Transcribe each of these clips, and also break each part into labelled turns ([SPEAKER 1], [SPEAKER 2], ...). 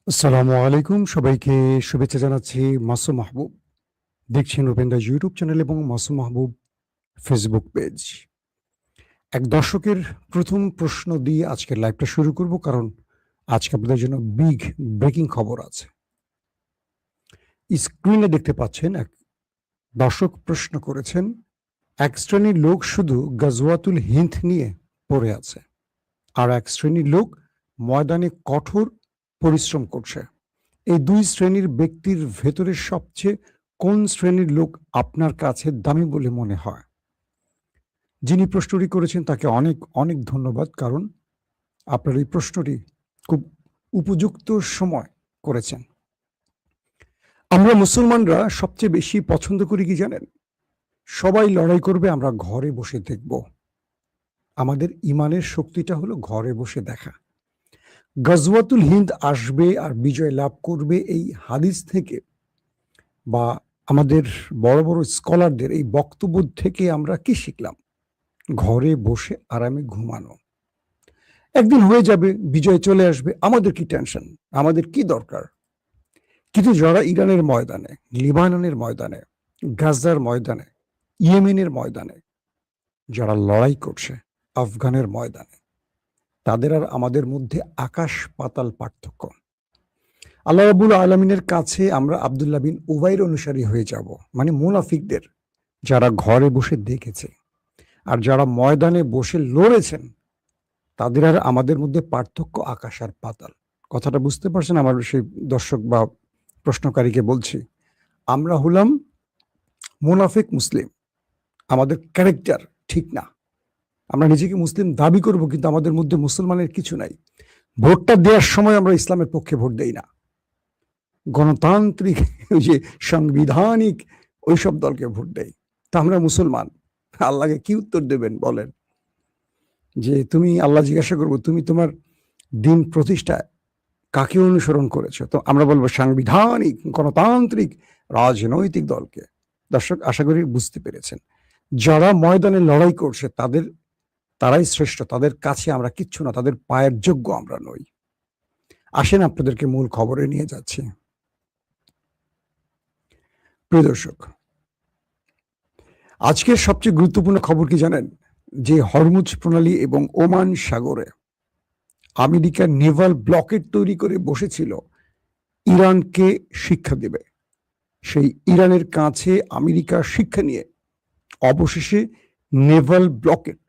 [SPEAKER 1] আসসালামু আলাইকুম, সবাইকে শুভেচ্ছা জানাচ্ছি। মাসুম মাহবুব দেখছেন রূপেন্দা ইউটিউব চ্যানেল এবং মাসুম মাহবুব ফেসবুক পেজ। এক দর্শকের প্রথম প্রশ্ন দিয়ে আজকের লাইভটা শুরু করব, কারণ আজকে আপনাদের জন্য বিগ ব্রেকিং খবর আছে। স্ক্রিনে দেখতে পাচ্ছেন, এক দর্শক প্রশ্ন করেছেন, এক শ্রেণীর লোক শুধু গাজওয়াতুল হিন্দ নিয়ে পড়ে আছে, আর এক শ্রেণীর লোক ময়দানে কঠোর পরিশ্রম করছে। এই দুই শ্রেণীর ব্যক্তির ভেতরে সবচেয়ে কোন শ্রেণীর লোক আপনার কাছে দামি বলে মনে হয়? যিনি প্রশ্নটি করেছেন তাকে অনেক অনেক ধন্যবাদ, কারণ আপনার এই প্রশ্নটি খুব উপযুক্ত সময় করেছেন। আমরা মুসলমানরা সবচেয়ে বেশি পছন্দ করি কি জানেন? সবাই লড়াই করবে, আমরা ঘরে বসে দেখব। আমাদের ইমানের শক্তিটা হলো ঘরে বসে দেখা। গাজওয়াতুল হিন্দ আসবে আর বিজয় লাভ করবে, এই হাদিস থেকে বা আমাদের বড় বড় স্কলারদের এই বক্তব্য থেকে আমরা কি শিখলাম? ঘরে বসে আরামে ঘুমানো। একদিন হয়ে যাবে, বিজয় চলে আসবে, আমাদের কি টেনশন, আমাদের কি দরকার? কিন্তু যারা ইরানের ময়দানে, লিবাননের ময়দানে, গাজার ময়দানে, ইয়েমেনের ময়দানে যারা লড়াই করছে, আফগানের ময়দানে, তাদের আর আমাদের মধ্যে আকাশ পাতাল পার্থক্য। আল্লাহ রাব্বুল আলামিনের কাছে আমরা আব্দুল্লাহ বিন উবাইর অনুসারী হয়ে যাব, মানে মুনাফিকদের, যারা ঘরে বসে দেখেছে। আর যারা ময়দানে বসে লড়েছেন, তাদের আর আমাদের মধ্যে পার্থক্য আকাশ আর পাতাল। কথাটা বুঝতে পারছেন? আমার সেই দর্শক বা প্রশ্নকারীকে বলছি, আমরা হলাম মুনাফিক মুসলিম, আমাদের ক্যারেক্টার ঠিক না। আমরা নিজেকে মুসলিম দাবি করব, কিন্তু আমাদের মধ্যে মুসলমানের কিছু নাই। ভোটটা দেওয়ার সময় আমরা ইসলামের পক্ষে ভোট দেই না, গণতান্ত্রিক ওই যে সাংবিধানিক ওইসব দলকে ভোট দেই। তা আমরা মুসলমান, আল্লাহকে কি উত্তর দেবেন বলেন? যে তুমি, আল্লাহ জিজ্ঞাসা করবো, তুমি তোমার দিন প্রতিষ্ঠায় কাকে অনুসরণ করেছো? তো আমরা বলবো সাংবিধানিক গণতান্ত্রিক রাজনৈতিক দলকে। দর্শক, আশা করি বুঝতে পেরেছেন। যারা ময়দানে লড়াই করছে তারাই শ্রেষ্ঠ, তাদের কাছে আমরা কিচ্ছু না, তাদের পায়ের যোগ্য আমরা নই। আসেন আপনাদেরকে মূল খবরে নিয়ে যাচ্ছি। প্রিয় দর্শক, আজকের সবচেয়ে গুরুত্বপূর্ণ খবর কি জানেন? যে হরমুজ প্রণালী এবং ওমান সাগরে আমেরিকা নেভাল ব্লকেট তৈরি করে বসেছিল ইরানকে শিক্ষা দেবে, সেই ইরানের কাছে আমেরিকা শিক্ষা নিয়ে অবশেষে নেভাল ব্লকেট,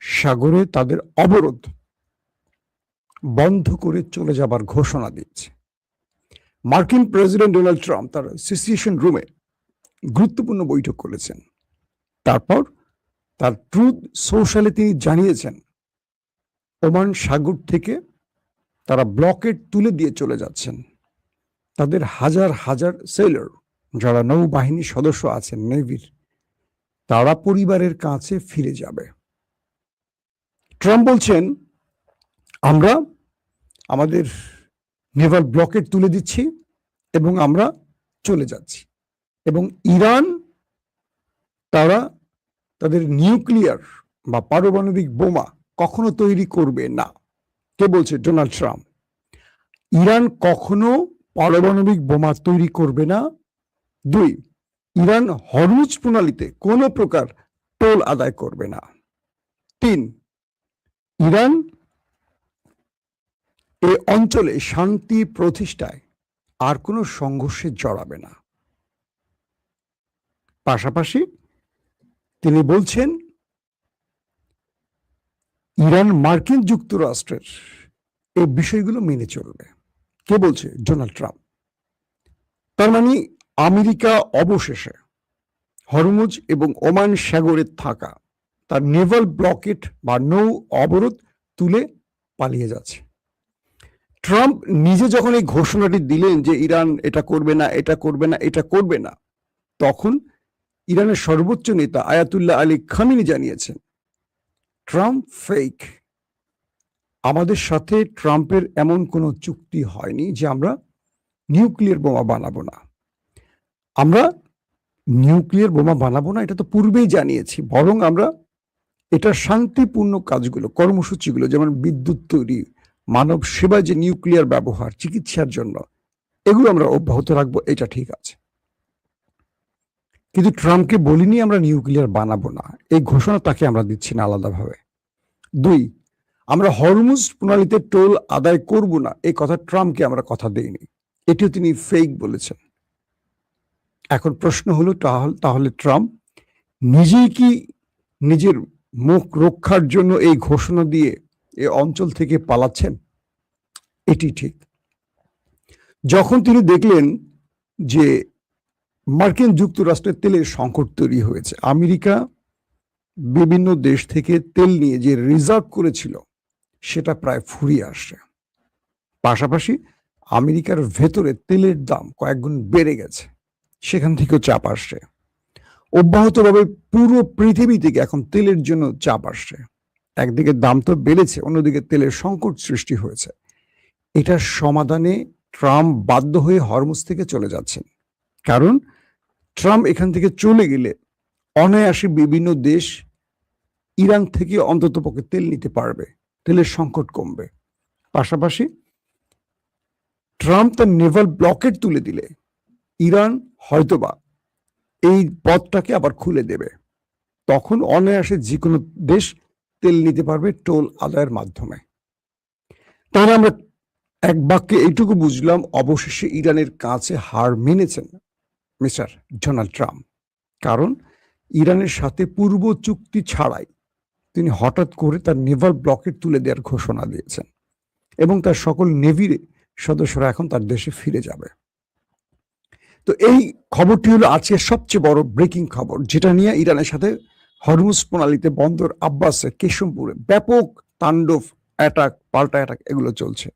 [SPEAKER 1] সাগরে তাদের অবরোধ বন্ধ করে চলে যাবার ঘোষণা দিয়েছে। মার্কিন প্রেসিডেন্ট ডোনাল্ড ট্রাম্প তার সিচুয়েশন রুমে গুরুত্বপূর্ণ বৈঠক করেছেন। তারপর তার ট্রুথ সোশ্যালে তিনি জানিয়েছেন, ওমান সাগর থেকে তারা ব্লকেট তুলে দিয়ে চলে যাচ্ছেন। তাদের হাজার হাজার সেলর, যারা নৌবাহিনীর সদস্য আছেন নেভির, তারা পরিবারের কাছে ফিরে যাবে। ট্রাম্প বলছেন, আমরা আমাদের নেভাল ব্লকেট তুলে দিচ্ছি এবং আমরা চলে যাচ্ছি, এবং ইরান তারা তাদের নিউক্লিয়ার বা পারমাণবিক বোমা কখনো তৈরি করবে না। কে বলছে? Donald Trump. ইরান কখনো পারমাণবিক বোমা তৈরি করবে না। 2, ইরান হরমুজ প্রণালীতে কোনো প্রকার টোল আদায় করবে না। 3, ইরান এই অঞ্চলে শান্তি প্রতিষ্ঠায় আর কোনো সংঘর্ষে জড়াবে না। পাশাপাশি তিনি বলছেন, ইরান মার্কিন যুক্তরাষ্ট্রের এই বিষয়গুলো মেনে চলবে। কে বলছে? Donald Trump. তার মানে আমেরিকা অবশেষে হরমুজ এবং ওমান সাগরে থাকা তার নেভাল ব্লকেট বা নৌ অবরোধ তুলে পালিয়ে যাচ্ছে। ট্রাম্প নিজে যখন এই ঘোষণাটি দিলেন যে ইরান এটা করবে না, এটা করবে না, এটা করবে না, তখন ইরানের সর্বোচ্চ নেতা আয়াতুল্লাহ আলী খামেনি জানিয়েছেন, ট্রাম্প ফেক। আমাদের সাথে ট্রাম্পের এমন কোনো চুক্তি হয়নি যে আমরা নিউক্লিয়ার বোমা বানাবো না। আমরা নিউক্লিয়ার বোমা বানাবো না, এটা তো পূর্বেই জানিয়েছি। বরং আমরা এটা শান্তিপূর্ণ কাজগুলো, কর্মসূচিগুলো, যেমন বিদ্যুৎ তৈরি, মানব সেবায় যে নিউক্লিয়ার ব্যবহার চিকিৎসার জন্য, এগুলো আমরা অব্যাহত রাখবো, এটা ঠিক আছে। কিন্তু ট্রাম্পকে বলিনি আমরা নিউক্লিয়ার বানাবো না, এই ঘোষণা তাকে আমরা দিচ্ছি না আলাদাভাবে। 2, আমরা হরমুজ প্রণালীতে টোল আদায় করব না, এই কথা ট্রাম্পকে আমরা কথা দেইনি, এটিও তিনি ফেক বলেছেন। এখন প্রশ্ন হলো তাহলে ট্রাম্প নিজেই কি নিজের মুখ রক্ষার জন্য এই ঘোষণা দিয়ে এই অঞ্চল থেকে পালাচ্ছেন? এটি ঠিক। যখন তিনি দেখলেন যে মার্কিন যুক্তরাষ্ট্রের তেলের সংকট তৈরি হয়েছে, আমেরিকা বিভিন্ন দেশ থেকে তেল নিয়ে যে রিজার্ভ করেছিল সেটা প্রায় ফুরিয়ে আসছে, পাশাপাশি আমেরিকার ভেতরে তেলের দাম কয়েক গুণ বেড়ে গেছে, সেখান থেকেও চাপ আসছে। অব্যাহতভাবে পুরো পৃথিবী থেকে এখন তেলের জন্য চাপ আসছে। একদিকে দাম তো বেড়েছে, অন্যদিকে তেলের সংকট সৃষ্টি হয়েছে। এটার সমাধানে ট্রাম্প বাধ্য হয়ে হরমুজ থেকে চলে যাচ্ছেন, কারণ ট্রাম্প এখান থেকে চলে গেলে অনায়াসে বিভিন্ন দেশ ইরান থেকে অন্ততপক্ষে তেল নিতে পারবে, তেলের সংকট কমবে। পাশাপাশি ট্রাম্প তার নেভাল ব্লকেট তুলে দিলে ইরান হয়তোবা এই পথটাকে আবার খুলে দেবে, তখন অনায়াসে যে কোনো দেশ তেল নিতে পারবে টোল আদায়ের মাধ্যমে। তাহলে আমরা এক বাক্যে এইটুকু বুঝলাম, অবশেষে ইরানের কাছে হার মেনেছেন মিস্টার ডোনাল্ড ট্রাম্প, কারণ ইরানের সাথে পূর্ব চুক্তি ছাড়াই তিনি হঠাৎ করে তার নেভাল ব্লকেট তুলে দেওয়ার ঘোষণা দিয়েছেন এবং তার সকল নেভির সদস্যরা এখন তার দেশে ফিরে যাবে। তো এই খবরটি হলো আজকের সবচেয়ে বড় ব্রেকিং খবর, যেটা নিয়ে ইরানের সাথে হরমুজ প্রণালীতে বন্দর আব্বাসে, কেশমপুরে ব্যাপক তাণ্ডব, অ্যাটাক, পাল্টা অ্যাটাক এগুলো চলছে।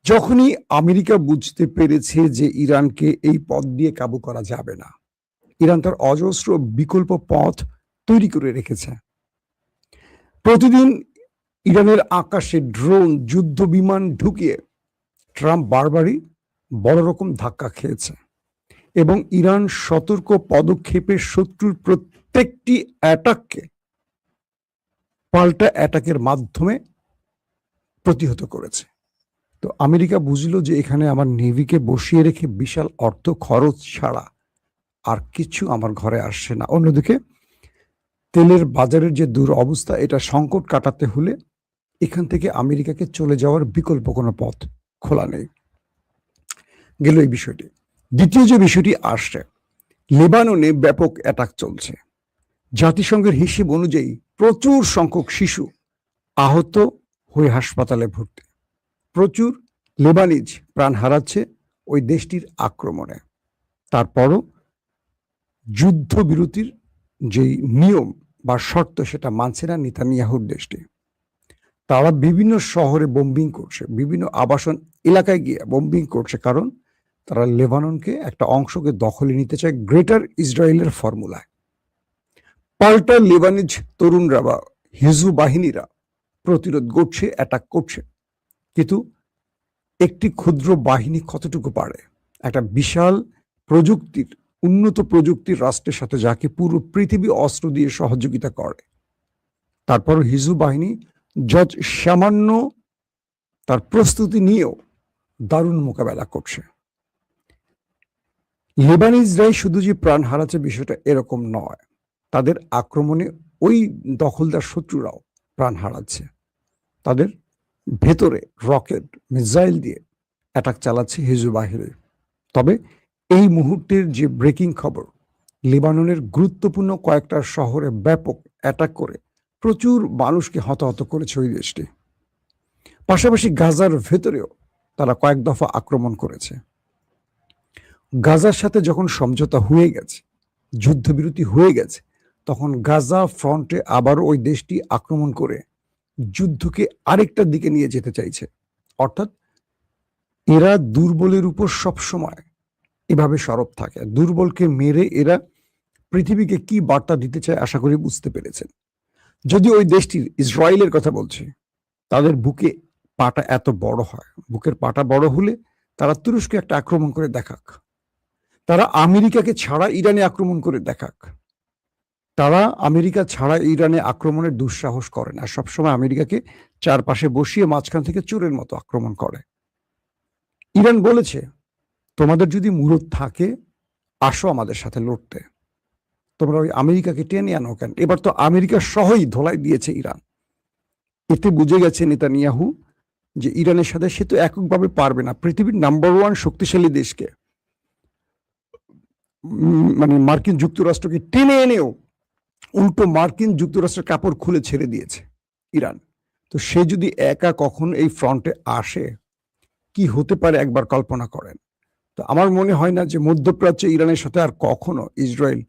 [SPEAKER 1] যখনই আমেরিকা বুঝতে পেরেছে যে ইরানকে এই পথ দিয়ে কাবু করা যাবে না, ইরান তার অজস্র বিকল্প পথ তৈরি করে রেখেছে। প্রতিদিন ইরানের আকাশে ড্রোন, যুদ্ধ বিমান ঢুকিয়ে ট্রাম্প বারবারই বড় রকম ধাক্কা খেয়েছে এবং ইরান সতর্ক পদক্ষেপে শত্রুর প্রত্যেকটি অ্যাটাককে পাল্টা অ্যাটাকের মাধ্যমে প্রতিহত করেছে। তো আমেরিকা বুঝলো যে এখানে আমার নেভিকে বসিয়ে রেখে বিশাল অর্থ খরচ ছাড়া আর কিছু আমার ঘরে আসছে না। অন্যদিকে তেলের বাজারের যে দুরবস্থা, এটা সংকট কাটাতে হলে এখান থেকে আমেরিকাকে চলে যাওয়ার বিকল্প কোনো পথ খোলা নেই। গেল এই বিষয়টি। দ্বিতীয় যে বিষয়টি আসছে, লেবাননে ব্যাপক অ্যাটাক চলছে। জাতিসংঘের হিসেব অনুযায়ী প্রচুর সংখ্যক শিশু আহত হয়ে হাসপাতালে ভর্তি। প্রচুর লেবানিজ প্রাণ হারাচ্ছে ওই দেশটির আক্রমণে। তারপরও যুদ্ধবিরতির যেই নিয়ম বা শর্ত সেটা মানছে না নেতানিয়াহুর দেশটি। তারা বিভিন্ন শহরে বোম্বিং করছে, বিভিন্ন আবাসন এলাকায় গিয়ে বোম্বিং করছে, কারণ তারা লেবাননকে একটা অংশকে দখলে নিতে চায় গ্রেটার ইসরায়েলের ফর্মুলায়। পাল্টা লেবানিজ তরুণরা বা হিজবু বাহিনীরা প্রতিরোধ করছে, অ্যাটাক করছে। কিন্তু একটি ক্ষুদ্র বাহিনী কতটুকু পারে একটা বিশাল প্রযুক্তির, উন্নত প্রযুক্তির রাষ্ট্রের সাথে, যাকে পুরো পৃথিবী অস্ত্র দিয়ে সহযোগিতা করে? তারপর হিজবু বাহিনী যত সামান্য তার প্রস্তুতি নিয়েও দারুণ মোকাবেলা করছে। লেবানিজরাই শুধু যে প্রাণ হারাচ্ছে বিষয়টা এরকম নয়, তাদের আক্রমণে ওই দখলদার শত্রুরাও প্রাণ হারাচ্ছে। তাদের ভেতরে রকেট, মিসাইল দিয়ে অ্যাটাক চালাচ্ছে হিজবু বাহিনী। তবে এই মুহূর্তের যে ব্রেকিং খবর, লেবাননের গুরুত্বপূর্ণ কয়েকটা শহরে ব্যাপক অ্যাটাক করে প্রচুর মানুষকে হতাহত করেছে ওই দেশটি। পাশাপাশি গাজার ভেতরেও তারা কয়েক দফা আক্রমণ করেছে। গাজার সাথে যখন সমঝোতা হয়ে গেছে, যুদ্ধবিরতি হয়ে গেছে, তখন গাজা ফ্রন্টে আবার ওই দেশটি আক্রমণ করে যুদ্ধকে আরেকটা দিকে নিয়ে যেতে চাইছে। অর্থাৎ এরা দুর্বলের উপর সবসময় এভাবে সরব থাকে। দুর্বলকে মেরে এরা পৃথিবীকে কি বার্তা দিতে চায় আশা করি বুঝতে পেরেছেন। যদি ওই দেশটির, ইসরায়েলের কথা বলছে, তাদের বুকে পাটা এত বড় হয়, বুকের পাটা বড় হলে তারা তুরস্কে একটা আক্রমণ করে দেখাক, তারা আমেরিকাকে ছাড়া ইরানে আক্রমণ করে দেখাক। তারা আমেরিকা ছাড়া ইরানে আক্রমণের দুঃসাহস করে না, সবসময় আমেরিকাকে চারপাশে বসিয়ে মাঝখান থেকে চোরের মতো আক্রমণ করে। ইরান বলেছে, তোমাদের যদি মুরদ থাকে আসো আমাদের সাথে লড়তে, তোমরা ওই আমেরিকাকে টেনে আনো কেন? এবার তো আমেরিকা সহই ধোলাই দিয়েছে ইরান। এতে বুঝে গেছে নেতানিয়াহু যে ইরানের সাথে সে তো এককভাবে পারবে না। পৃথিবীর নাম্বার 1 শক্তিশালী দেশকে, মানে মার্কিন যুক্তরাষ্ট্রকে টেনে এনেও উল্টো মার্কিন যুক্তরাষ্ট্রের কাপড় খুলে ছেড়ে দিয়েছে ইরান। তো সে যদি একা কখনো এই ফ্রন্টে আসে, কি হতে পারে একবার কল্পনা করেন। তো আমার মনে হয় না যে মধ্যপ্রাচ্যে ইরানের সাথে আর কখনো ইসরায়েল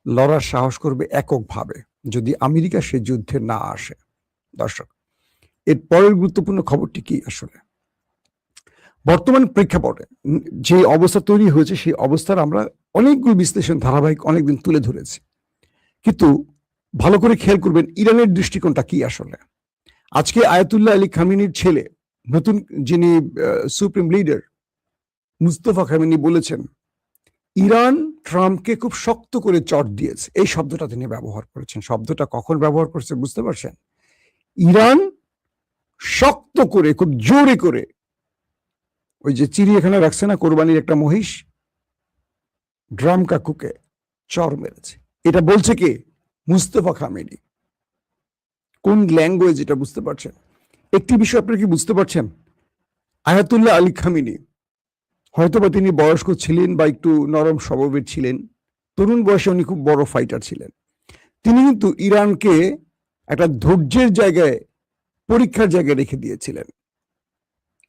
[SPEAKER 1] লড়ার সাহস করবে এককভাবে, যদি আমেরিকা সে যুদ্ধে না আসে। দর্শক, এর পরের গুরুত্বপূর্ণ খবরটি কি? আসলে বর্তমান প্রেক্ষাপটে যে অবস্থা তৈরি হয়েছে সেই অবস্থার আমরা অনেকগুলো বিশ্লেষণ ধারাবাহিক অনেকদিন তুলে ধরেছি, কিন্তু ভালো করে খেয়াল করবেন ইরানের দৃষ্টিকোণটা কি আসলে। আজকে আয়াতুল্লাহ আলী খামেনির ছেলে, নতুন যিনি সুপ্রিম লিডার মুস্তফা খামেনি বলেছেন, ইরান ট্রাম্পকে খুব শক্ত করে চট দিয়েছে। এই শব্দটা তিনি ব্যবহার করেছেন। শব্দটা কখন ব্যবহার করছে বুঝতে পারছেন? ইরান শক্ত করে, খুব জোরে করে, ওই যে চিড়িয়াখানা রাখছে না কোরবানির একটা মহিষ, ড্রাম কাকুকে চর মেরেছে। এটা বলছে কে? মুস্তফা খামেনি। কোন ল্যাঙ্গুয়েজ এটা বুঝতে পারছেন? একটি বিষয় আপনারা কি বুঝতে পারছেন? আয়াতুল্লাহ আলী খামেনি হয়তোবা তিনি বয়স্ক ছিলেন বা একটু নরম স্বভাবের ছিলেন, তরুণ বয়সে উনি খুব বড় ফাইটার ছিলেন। তিনি কিন্তু ইরানকে একটা ধৈর্যের জায়গায়, পরীক্ষার জায়গায় রেখে দিয়েছিলেন,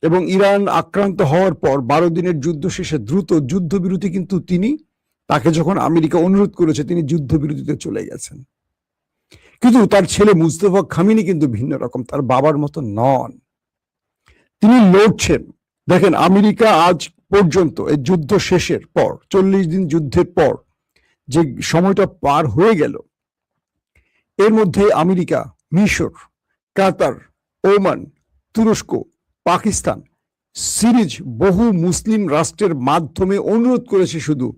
[SPEAKER 1] এবং ইরান আক্রান্ত হওয়ার পর 12 দিনের যুদ্ধ শেষে দ্রুত যুদ্ধবিরতি, কিন্তু তিনি, তাকে যখন আমেরিকা অনুরোধ করেছে, তিনি যুদ্ধবিরতিতে চলে গেছেন। কিন্তু তার ছেলে মুস্তফা খামেনি কিন্তু ভিন্ন রকম, তার বাবার মতো নন। তিনি লড়ছেন। দেখেন, আমেরিকা আজ পর্যন্ত এই যুদ্ধ শেষের পর, 40 দিন যুদ্ধের পর যে সময়টা পার হয়ে গেল, এর মধ্যে আমেরিকা মিশর, কাতার, ওমান, তুরস্ক, পাকিস্তান সিরিজ বহু মুসলিম রাষ্ট্রের মাধ্যমে অনুরোধ করেছে শুধু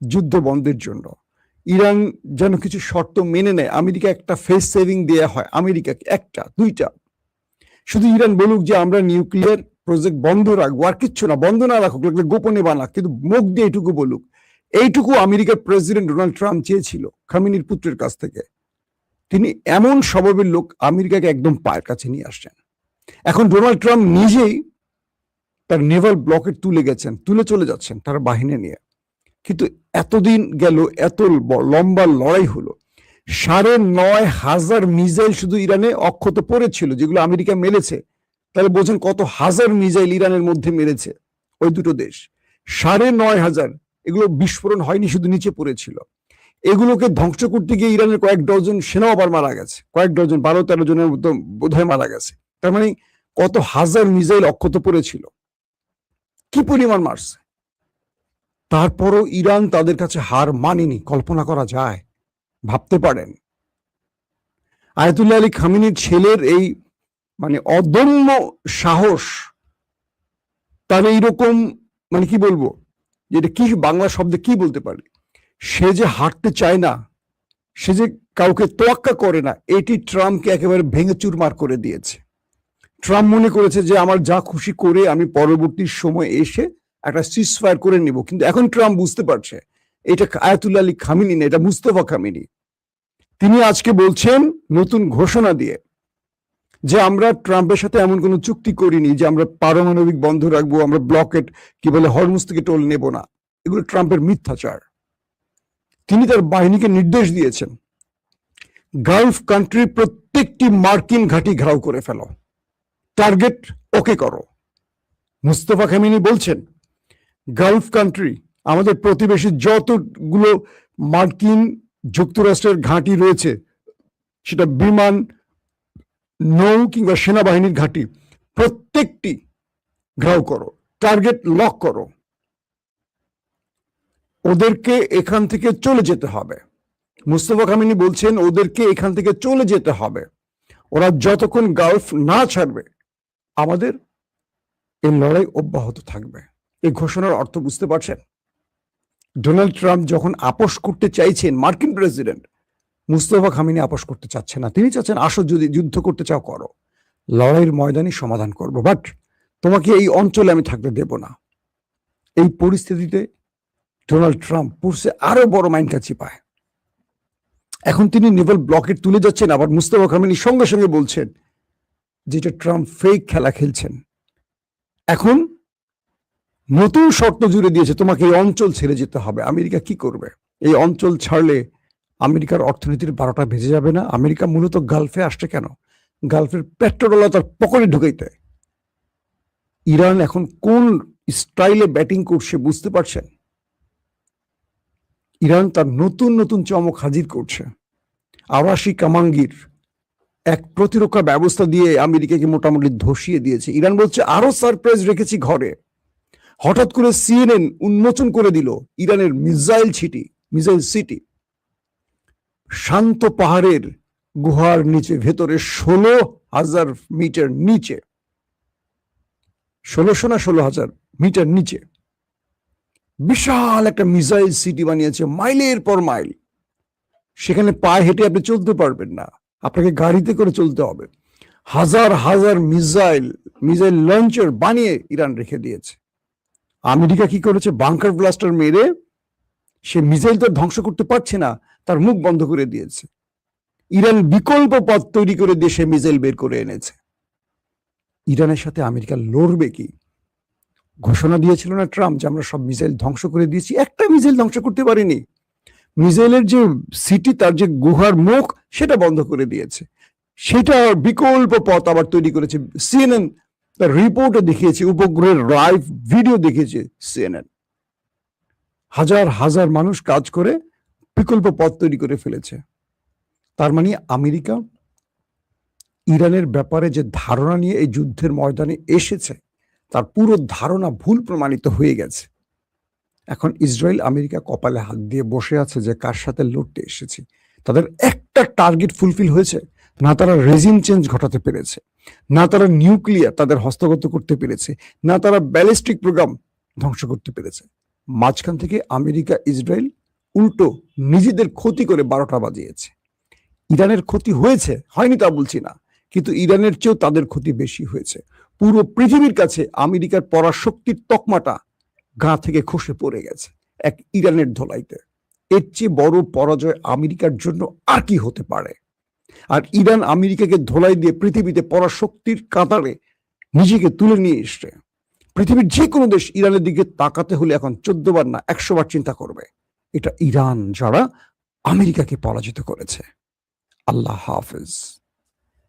[SPEAKER 1] যুদ্ধ বন্ধের জন্য। ইরান যেন কিছু শর্ত মেনে নেয়, আমেরিকা একটা ফেস সেভিং দেয়া হয় আমেরিকাকে, একটা দুইটা, শুধু ইরান বলুক যে আমরা নিউক্লিয়ার প্রজেক্ট বন্ধ রাখবো, আর কিচ্ছু না, বন্ধ না রাখুক, গোপনে বানাক, কিন্তু মুখ দিয়ে এইটুকু বলুক। এইটুকু আমেরিকার প্রেসিডেন্ট ডোনাল্ড ট্রাম্প চেয়েছিল খামেনির পুত্রের কাছ থেকে। তিনি এমন স্বভাবের লোক, আমেরিকাকে একদম পায়ের কাছে নিয়ে আসছেন। এখন ডোনাল্ড ট্রাম্প নিজেই তার নেভাল ব্লকেট তুলে চলে যাচ্ছেন তার বাহিনী নিয়ে। কিন্তু এতদিন গেল, এত লম্বা লড়াই হলো, 9,500 মিসাইল শুধু ইরানে অক্ষত পড়েছিল, যেগুলো আমেরিকা মেরেছে। তাহলে বোঝেন কত হাজার মিসাইল ইরানের মধ্যে মেরেছে ওই দুটো দেশ। 9,500, এগুলো বিস্ফোরণ হয়নি, শুধু নিচে পড়েছিল। এগুলোকে ধ্বংস করতে গিয়ে ইরানের কয়েক ডজন সেনাও আবার মারা গেছে, কয়েক ডজন, 12-13 জনের মতো বোধহয় মারা গেছে। তার মানে কত হাজার মিসাইল অক্ষত পড়েছিল, কি পরিমাণ মারছে। তারপরও ইরান তাদের কাছে হার মানেনি। কল্পনা করা যায়? ভাবতে পারেন? আয়াতুল্লাহ আলী খামেনির ছেলের এই মানে অদম্য সাহস, তার এইরকম, মানে কি বলবো, যেটা কি বাংলা শব্দে কি বলতে পারে, সে যে হারতে চায় না, সে যে কাউকে তোয়াক্কা করে না, এটি ট্রাম্পকে একেবারে ভেঙে চুরমার করে দিয়েছে। ট্রাম্প মনে করেছে যে আমার যা খুশি করে আমি পরবর্তী সময় এসে একটা সিজফায়ার করে নিব, কিন্তু এখন ট্রাম্প বুঝতে পারছে এটা আয়াতুল্লাহ আলী খামেনি না, এটা মুস্তফা খামেনি। তিনি আজকে বলছেন নতুন ঘোষণা দিয়ে যে আমরা ট্রাম্পের সাথে এমন কোনো চুক্তি করিনি যে আমরা পারমাণবিক বন্ধ রাখবো, আমরা ব্লকেট কি বলে হরমুজ থেকে টোল নেব না। এগুলো ট্রাম্পের মিথ্যাচার। তিনি তার বাহিনীকে নির্দেশ দিয়েছেন, গালফ কান্ট্রির প্রত্যেকটি মার্কিন ঘাঁটি ঘেরাও করে ফেলো, টার্গেট ওকে করো। মুস্তফা খামেনি বলছেন, গালফ কান্ট্রি, আমাদের প্রতিবেশী যতগুলো মার্কিন যুক্তরাষ্ট্রের ঘাঁটি রয়েছে, সেটা বিমান, নৌ কিংবা সেনাবাহিনীর ঘাঁটি, প্রত্যেকটি ঘেরাও করো, টার্গেট লক করো, ওদেরকে এখান থেকে চলে যেতে হবে। মুস্তফা খামেনি বলছেন ওদেরকে এখান থেকে চলে যেতে হবে। ওরা যতক্ষণ গালফ না ছাড়বে আমাদের এই লড়াই অব্যাহত থাকবে। এই ঘোষণার অর্থ বুঝতে পারছেন? ডোনাল্ড ট্রাম্প যখন আপোষ করতে চাইছেন, মার্কিন প্রেসিডেন্ট, মুস্তফা খামেনি আপোষ করতে চাচ্ছে না। তিনি চাচ্ছেন আসো, যদি যুদ্ধ করতে চাও করো। লড়াইয়ের ময়দানে সমাধান করব, বাট তোমাকে এই অঞ্চলে আমি থাকতে দেব না। এই পরিস্থিতিতে ডোনাল্ড ট্রাম্প পড়ছে আরো বড় মাইনকাচি পায়। এখন তিনি নেভাল ব্লকেট তুলে যাচ্ছেন, আবার মুস্তাফা খামেনি সঙ্গে সঙ্গে বলছেন যেটা ট্রাম্প ফেক খেলা খেলছেন। এখন নতুন শর্ত জুড়ে দিয়েছে, তোমাকে এই অঞ্চল ছেড়ে যেতে হবে। আমেরিকা কি করবে? এই অঞ্চল ছাড়লে আমেরিকার অর্থনীতির 12টা বেজে যাবে না? আমেরিকা মূলত গালফে আসছে কেন? গালফের পেট্রোল তার পকেটে ঢুকাইতে। ইরান এখন কোন স্টাইলে ব্যাটিং করছে বুঝতে পারছেন? ইরান তার নতুন নতুন চমক হাজির করছে। আওয়াসি কামাঙ্গির এক প্রতিরক্ষা ব্যবস্থা দিয়ে আমেরিকাকে মোটামুটি ধসিয়ে দিয়েছে। ইরান বলছে আরো সারপ্রাইজ রেখেছি ঘরে। হঠাৎ করে সিএনএন উন্মোচন করে দিল ইরানের মিসাইল সিটি শান্ত পাহাড়ের গুহার নিচে, ভেতরে 16,000 মিটার নিচে, 1600 না 16,000 মিটার নিচে বিশাল একটা মিসাইল সিটি বানিয়েছে, মাইলের পর মাইল। সেখানে পায়ে হেঁটে আপনি চলতে পারবেন না, আপনাকে গাড়িতে করে চলতে হবে। হাজার হাজার মিসাইল লঞ্চার বানিয়ে ইরান রেখে দিয়েছে। আমেরিকা কি করেছে? বাংকার ব্লাস্টার মেরে সে মিসাইল তো ধ্বংস করতে পারছে না, তার মুখ বন্ধ করে দিয়েছে। ইরান বিকল্প পথ তৈরি করে দিয়ে সে মিসাইল বের করে এনেছে। ইরানের সাথে আমেরিকা লড়বে কি? ঘোষণা দিয়েছিল না ট্রাম্প যে আমরা সব মিসাইল ধ্বংস করে দিয়েছি? একটা মিসাইল ধ্বংস করতে পারিনি। মিসাইলের যে সিটি, তার যে গুহার মুখ, সেটা বন্ধ করে দিয়েছে। সেটা বিকল্প পথ আবার তৈরি করেছে। সিএনএন তার রিপোর্টে দেখিয়েছে, উপগ্রহের লাইভ ভিডিও দেখিয়েছে সিএনএন। হাজার হাজার মানুষ কাজ করে বিকল্প পথ তৈরি করে ফেলেছে। তার মানে আমেরিকা ইরানের ব্যাপারে যে ধারণা নিয়ে এই যুদ্ধের ময়দানে এসেছে, তার পুরো ধারণা ভুল প্রমাণিত হয়ে গেছে। এখন ইসরায়েল আমেরিকা কপালে হাত দিয়ে বসে আছে যে কার সাথে লড়তে এসেছি। তাদের একটা টার্গেট ফুলফিল হয়েছে না, তারা রেজিম চেঞ্জ ঘটাতে পেরেছে, না তারা নিউক্লিয়ার তাদের হস্তগত করতে পেরেছে, না তারা ব্যালিস্টিক প্রোগ্রাম ধ্বংস করতে পেরেছে। মাঝখান থেকে আমেরিকা ইসরায়েল উল্টো নিজেদের ক্ষতি করে 12টা বাজিয়েছে। ইরানের ক্ষতি হয়েছে, হয়নি তা বলছি না, কিন্তু ইরানের চেয়েও তাদের ক্ষতি বেশি হয়েছে। পুরো পৃথিবীর কাছে আমেরিকার পরাশক্তির তকমাটা গা থেকে খসে পড়ে গেছে এক ইরানের ধোলাইতে। এর চেয়ে বড় পরাজয় আমেরিকার জন্য আর কি হতে পারে? আর ইরান আমেরিকাকে ধোলাই দিয়ে পৃথিবীতে পরাশক্তির কাতারে নিজেকে তুলে নিয়ে এসছে। পৃথিবীর যে কোনো দেশ ইরানের দিকে তাকাতে হলে এখন 14 বার না 100 বার চিন্তা করবে। এটা ইরান যারা আমেরিকাকে পরাজিত করেছে। আল্লাহ হাফেজ।